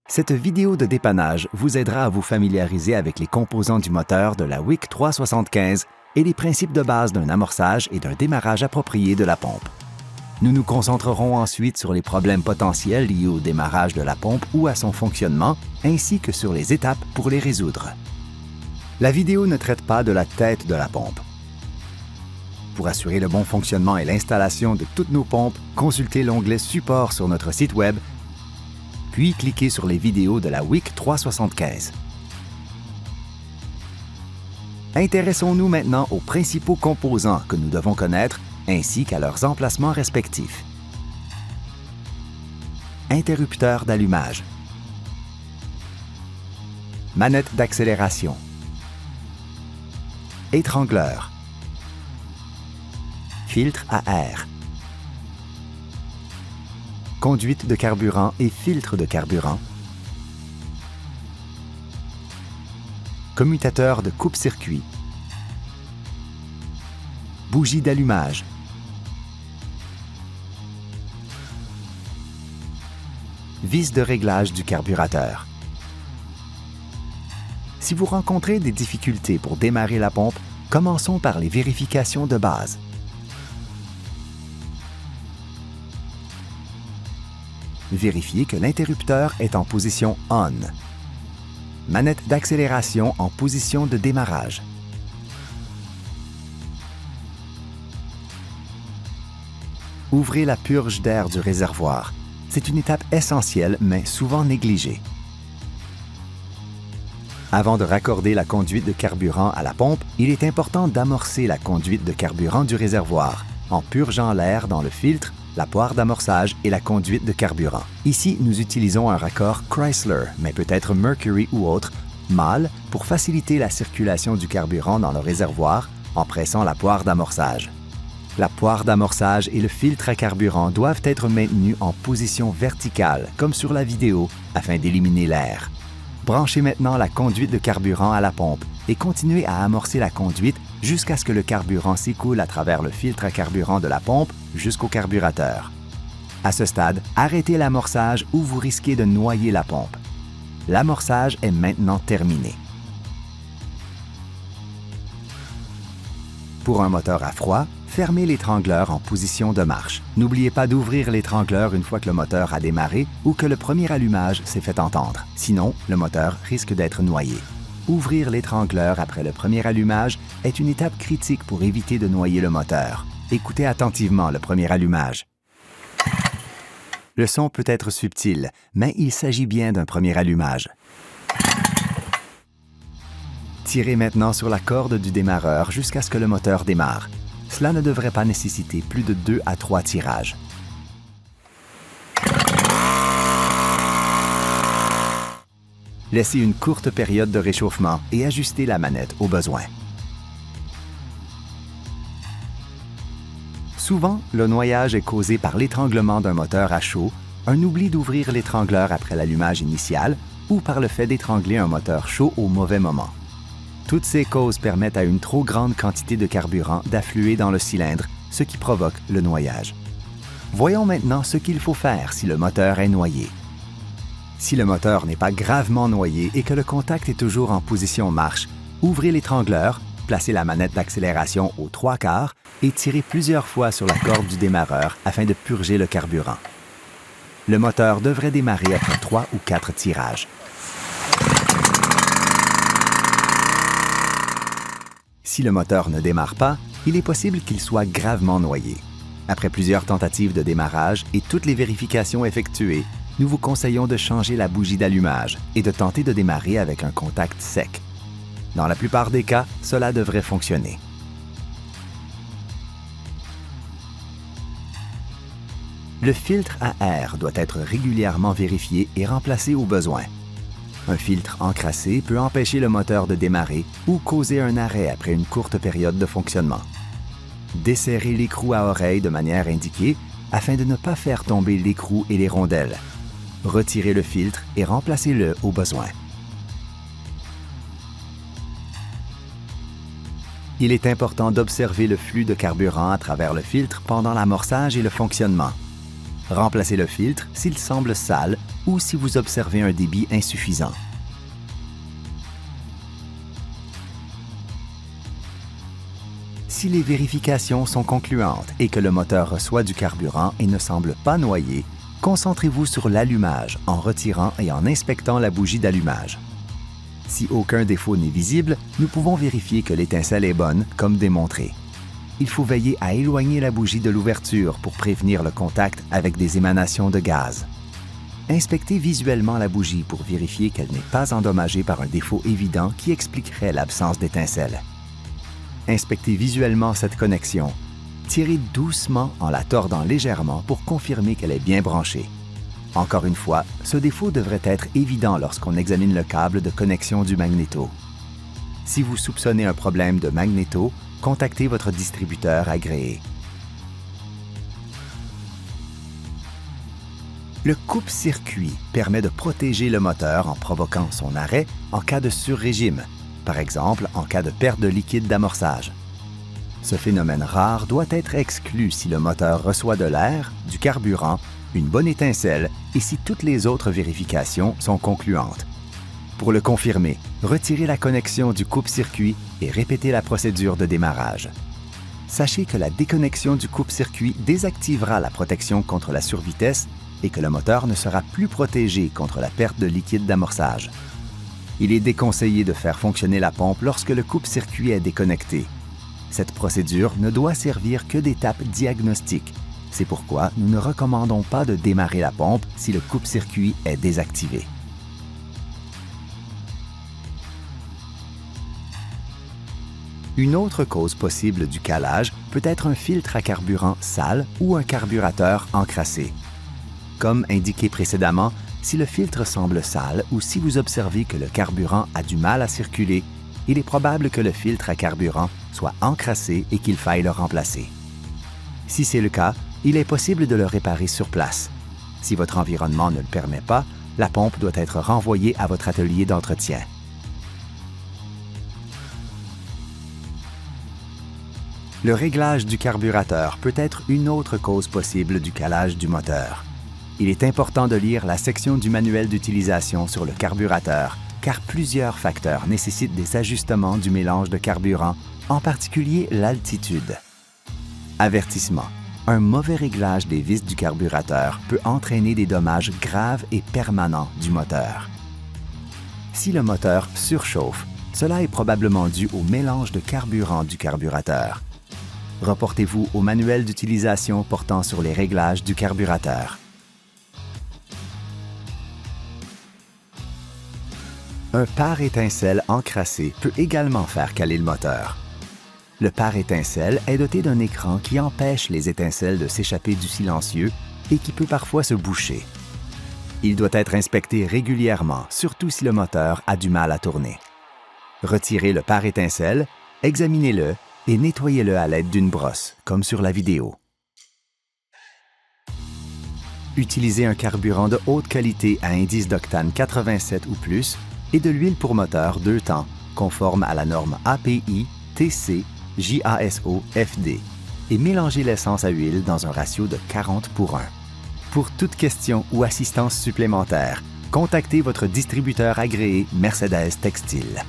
Cette vidéo de dépannage vous aidera à vous familiariser avec les composants du moteur de la WIC 375 et les principes de base d'un amorçage et d'un démarrage approprié de la pompe. Nous nous concentrerons ensuite sur les problèmes potentiels liés au démarrage de la pompe ou à son fonctionnement, ainsi que sur les étapes pour les résoudre. La vidéo ne traite pas de la tête de la pompe. Pour assurer le bon fonctionnement et l'installation de toutes nos pompes, consultez l'onglet Support sur notre site Web, puis cliquez sur les vidéos de la WIC 375. Intéressons-nous maintenant aux principaux composants que nous devons connaître ainsi qu'à leurs emplacements respectifs. Interrupteur d'allumage. Manette d'accélération. Étrangleur. Filtre à air. Conduite de carburant et filtre de carburant. Commutateur de coupe-circuit. Bougie d'allumage. Vis de réglage du carburateur. Si vous rencontrez des difficultés pour démarrer la pompe, commençons par les vérifications de base. Vérifiez que l'interrupteur est en position ON. Manette d'accélération en position de démarrage. Ouvrez la purge d'air du réservoir. C'est une étape essentielle, mais souvent négligée. Avant de raccorder la conduite de carburant à la pompe, il est important d'amorcer la conduite de carburant du réservoir en purgeant l'air dans le filtre, la poire d'amorçage et la conduite de carburant. Ici, nous utilisons un raccord Chrysler, mais peut-être Mercury ou autre, mâle, pour faciliter la circulation du carburant dans le réservoir en pressant la poire d'amorçage. La poire d'amorçage et le filtre à carburant doivent être maintenus en position verticale, comme sur la vidéo, afin d'éliminer l'air. Branchez maintenant la conduite de carburant à la pompe et continuez à amorcer la conduite jusqu'à ce que le carburant s'écoule à travers le filtre à carburant de la pompe jusqu'au carburateur. À ce stade, arrêtez l'amorçage ou vous risquez de noyer la pompe. L'amorçage est maintenant terminé. Pour un moteur à froid, fermez l'étrangleur en position de marche. N'oubliez pas d'ouvrir l'étrangleur une fois que le moteur a démarré ou que le premier allumage s'est fait entendre. Sinon, le moteur risque d'être noyé. Ouvrir l'étrangleur après le premier allumage est une étape critique pour éviter de noyer le moteur. Écoutez attentivement le premier allumage. Le son peut être subtil, mais il s'agit bien d'un premier allumage. Tirez maintenant sur la corde du démarreur jusqu'à ce que le moteur démarre. Cela ne devrait pas nécessiter plus de 2 à 3 tirages. Laissez une courte période de réchauffement et ajustez la manette au besoin. Souvent, le noyage est causé par l'étranglement d'un moteur à chaud, un oubli d'ouvrir l'étrangleur après l'allumage initial ou par le fait d'étrangler un moteur chaud au mauvais moment. Toutes ces causes permettent à une trop grande quantité de carburant d'affluer dans le cylindre, ce qui provoque le noyage. Voyons maintenant ce qu'il faut faire si le moteur est noyé. Si le moteur n'est pas gravement noyé et que le contact est toujours en position marche, ouvrez l'étrangleur, placez la manette d'accélération aux 3/4 et tirez plusieurs fois sur la corde du démarreur afin de purger le carburant. Le moteur devrait démarrer après 3 ou 4 tirages. Si le moteur ne démarre pas, il est possible qu'il soit gravement noyé. Après plusieurs tentatives de démarrage et toutes les vérifications effectuées, nous vous conseillons de changer la bougie d'allumage et de tenter de démarrer avec un contact sec. Dans la plupart des cas, cela devrait fonctionner. Le filtre à air doit être régulièrement vérifié et remplacé au besoin. Un filtre encrassé peut empêcher le moteur de démarrer ou causer un arrêt après une courte période de fonctionnement. Desserrez l'écrou à oreille de manière indiquée afin de ne pas faire tomber l'écrou et les rondelles. Retirez le filtre et remplacez-le au besoin. Il est important d'observer le flux de carburant à travers le filtre pendant l'amorçage et le fonctionnement. Remplacez le filtre s'il semble sale ou si vous observez un débit insuffisant. Si les vérifications sont concluantes et que le moteur reçoit du carburant et ne semble pas noyé, concentrez-vous sur l'allumage en retirant et en inspectant la bougie d'allumage. Si aucun défaut n'est visible, nous pouvons vérifier que l'étincelle est bonne, comme démontré. Il faut veiller à éloigner la bougie de l'ouverture pour prévenir le contact avec des émanations de gaz. Inspectez visuellement la bougie pour vérifier qu'elle n'est pas endommagée par un défaut évident qui expliquerait l'absence d'étincelle. Inspectez visuellement cette connexion. Tirez doucement en la tordant légèrement pour confirmer qu'elle est bien branchée. Encore une fois, ce défaut devrait être évident lorsqu'on examine le câble de connexion du magnéto. Si vous soupçonnez un problème de magnéto, contactez votre distributeur agréé. Le coupe-circuit permet de protéger le moteur en provoquant son arrêt en cas de surrégime, par exemple en cas de perte de liquide d'amorçage. Ce phénomène rare doit être exclu si le moteur reçoit de l'air, du carburant, une bonne étincelle et si toutes les autres vérifications sont concluantes. Pour le confirmer, retirez la connexion du coupe-circuit et répétez la procédure de démarrage. Sachez que la déconnexion du coupe-circuit désactivera la protection contre la survitesse et que le moteur ne sera plus protégé contre la perte de liquide d'amorçage. Il est déconseillé de faire fonctionner la pompe lorsque le coupe-circuit est déconnecté. Cette procédure ne doit servir que d'étape diagnostique. C'est pourquoi nous ne recommandons pas de démarrer la pompe si le coupe-circuit est désactivé. Une autre cause possible du calage peut être un filtre à carburant sale ou un carburateur encrassé. Comme indiqué précédemment, si le filtre semble sale ou si vous observez que le carburant a du mal à circuler, il est probable que le filtre à carburant soit encrassé et qu'il faille le remplacer. Si c'est le cas, il est possible de le réparer sur place. Si votre environnement ne le permet pas, la pompe doit être renvoyée à votre atelier d'entretien. Le réglage du carburateur peut être une autre cause possible du calage du moteur. Il est important de lire la section du manuel d'utilisation sur le carburateur, car plusieurs facteurs nécessitent des ajustements du mélange de carburant, en particulier l'altitude. Avertissement. Un mauvais réglage des vis du carburateur peut entraîner des dommages graves et permanents du moteur. Si le moteur surchauffe, cela est probablement dû au mélange de carburant du carburateur. Reportez-vous au manuel d'utilisation portant sur les réglages du carburateur. Un pare-étincelle encrassé peut également faire caler le moteur. Le pare-étincelle est doté d'un écran qui empêche les étincelles de s'échapper du silencieux et qui peut parfois se boucher. Il doit être inspecté régulièrement, surtout si le moteur a du mal à tourner. Retirez le pare-étincelle, examinez-le et nettoyez-le à l'aide d'une brosse, comme sur la vidéo. Utilisez un carburant de haute qualité à indice d'octane 87 ou plus et de l'huile pour moteur 2 temps, conforme à la norme API TC JASO FD, et mélangez l'essence à huile dans un ratio de 40:1. Pour toute question ou assistance supplémentaire, contactez votre distributeur agréé Mercedes Textile.